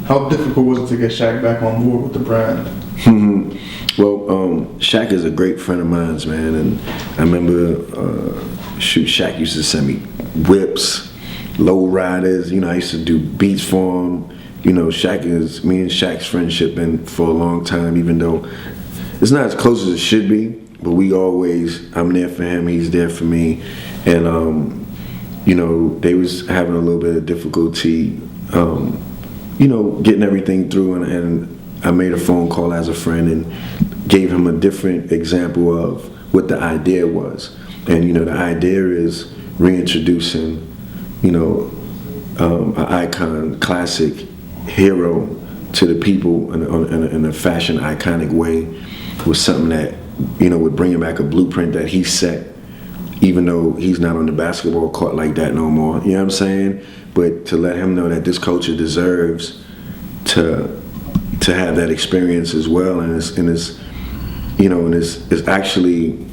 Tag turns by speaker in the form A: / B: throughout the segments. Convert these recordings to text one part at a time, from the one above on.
A: How difficult was it to get Shaq back on board with the brand?
B: Well, Shaq is a great friend of mine, man, and I remember, Shaq used to send me whips, low riders. You know, I used to do beats for him. You know, me and Shaq's friendship been for a long time, even though it's not as close as it should be, but I'm there for him, he's there for me. And, you know, they was having a little bit of difficulty, you know, getting everything through, and I made a phone call as a friend and gave him a different example of what the idea was. And, you know, the idea is reintroducing, you know, an icon, classic hero to the people in a fashion iconic way, was something that, you know, would bring him back a blueprint that he set, even though he's not on the basketball court like that no more. You know what I'm saying? But to let him know that this culture deserves to have that experience as well, and it's you know, and it's actually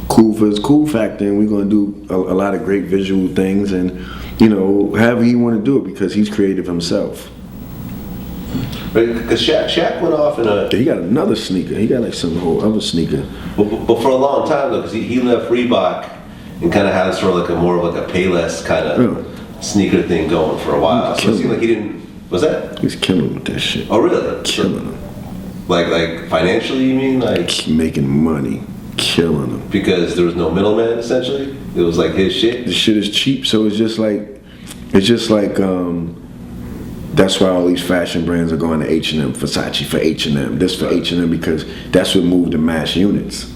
B: cool for his cool factor, and we're gonna do a lot of great visual things, and, you know, however he want to do it, because he's creative himself.
C: Because Shaq went off in a...
B: He got another sneaker. He got like some whole other sneaker.
C: But for a long time though, because he left Reebok and kind of had sort of like more of like a Payless kind of sneaker thing going for a while. So it seemed like he didn't... Was that?
B: He's killing him with that shit.
C: Oh really?
B: Killing him.
C: Like financially, you mean? Like
B: making money, killing him.
C: Because there was no middleman, essentially. It was like his shit.
B: The shit is cheap, so it's just like that's why all these fashion brands are going to H&M, Versace for H&M, this for H&M, because that's what moved the mass units.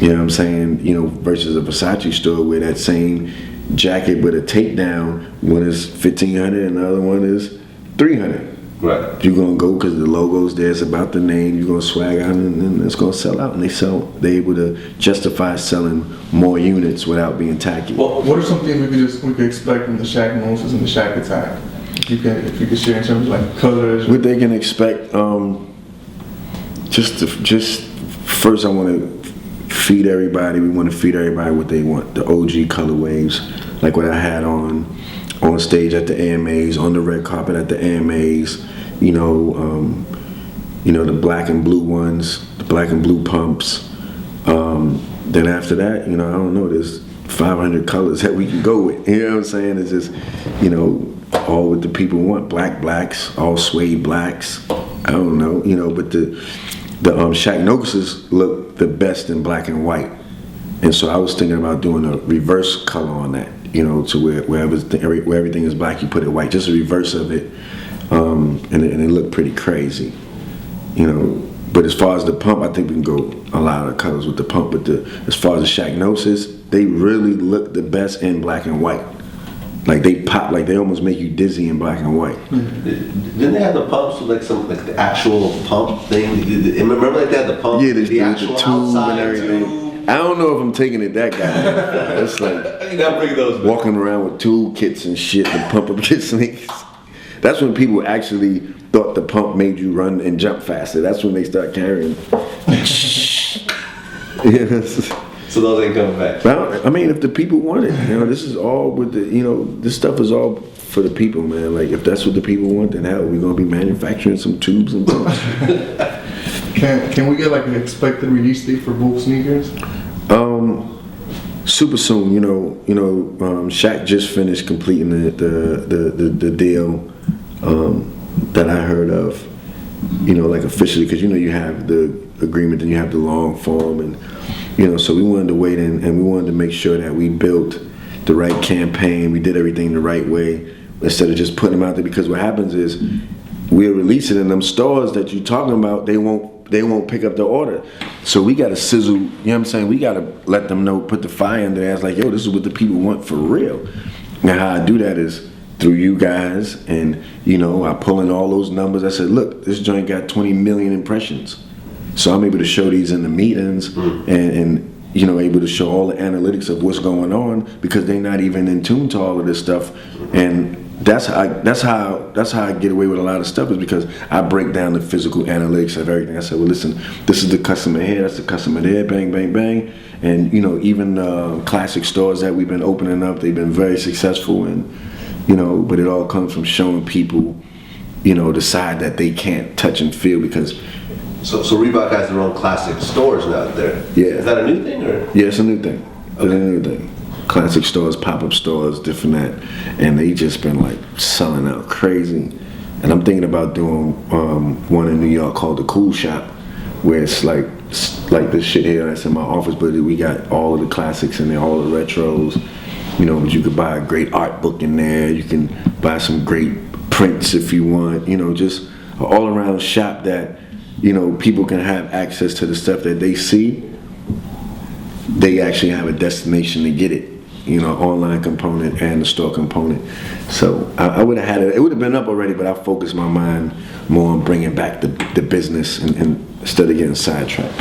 B: You know what I'm saying? You know, versus a Versace store where that same jacket with a takedown, one is $1,500 and the other one is $300.
C: Right.
B: You're gonna go because the logo's there, it's about the name, you're gonna swag out, and it's gonna sell out. And they're able to justify selling more units without being tacky.
A: Well, what are some things we could expect from the Shaqnosis and the Shaq Attaq? If you could share in terms of like colors.
B: What they can expect, just first I want to feed everybody. We want to feed everybody what they want. The OG colorways, like what I had on stage at the AMAs, on the red carpet at the AMAs. You know, the black and blue ones, the black and blue pumps. Then after that, you know, I don't know, there's 500 colors that we can go with. You know what I'm saying? It's just, you know, all what the people want. Blacks, all suede blacks. I don't know, you know, but the Shaqnosis look the best in black and white. And so I was thinking about doing a reverse color on that, you know, to where everything is black, you put it white, just a reverse of it, and it looked pretty crazy, you know. But as far as the pump, I think we can go a lot of colors with the pump. But as far as the Shaqnosis, they really look the best in black and white. Like they pop, like they almost make you dizzy in black and white.
C: Didn't they have the pumps with like the actual pump thing? Remember like they had the pump?
B: Yeah,
C: the actual
B: the tube and everything.
C: Tube.
B: I don't know if I'm taking it that guy. It's like
C: you gotta bring those back.
B: Walking around with tool kits and shit to pump up your sneakers. That's when people actually thought the pump made you run and jump faster. That's when they start carrying. Yes.
C: So those ain't coming back.
B: Well, I mean, if the people want it, you know, this is all with the, you know, this stuff is all for the people, man. Like, if that's what the people want, then hell, we're gonna be manufacturing some tubes and pumps.
A: Can we get like an expected release date for both sneakers?
B: Super soon. You know, Shaq just finished completing the deal that I heard of. You know, like officially, because you know you have the agreement and you have the long form, and you know, so we wanted to wait in and we wanted to make sure that we built the right campaign. We did everything the right way instead of just putting them out there, because what happens is we'll release it in them stores that you're talking about, they won't pick up the order. So we gotta sizzle, you know what I'm saying? We gotta let them know, put the fire in their ass, like, yo, this is what the people want for real. And how I do that is through you guys, and you know, I pull in all those numbers. I said, look, this joint got 20 million impressions. So I'm able to show these in the meetings and you know, able to show all the analytics of what's going on, because they're not even in tune to all of this stuff. And that's how I get away with a lot of stuff, is because I break down the physical analytics of everything. I said, well, listen, this is the customer here, that's the customer there, bang, bang, bang. And you know, even classic stores that we've been opening up, they've been very successful, and you know, but it all comes from showing people, decide that they can't touch and feel because.
C: So Reebok has their own classic stores now there.
B: Yeah.
C: Is that a new thing or?
B: Yeah, it's a new thing. It's a new thing. Classic stores, pop-up stores, different that, and they just been like selling out crazy. And I'm thinking about doing one in New York called the Cool Shop, where it's like this shit here that's in my office, but we got all of the classics in there, all the retros. But you could buy a great art book in there. You can buy some great prints if you want. Just an all-around shop that people can have access to the stuff that they see. They actually have a destination to get it. Online component and the store component. So I would have had it. It would have been up already, but I focused my mind more on bringing back the business and instead of getting sidetracked.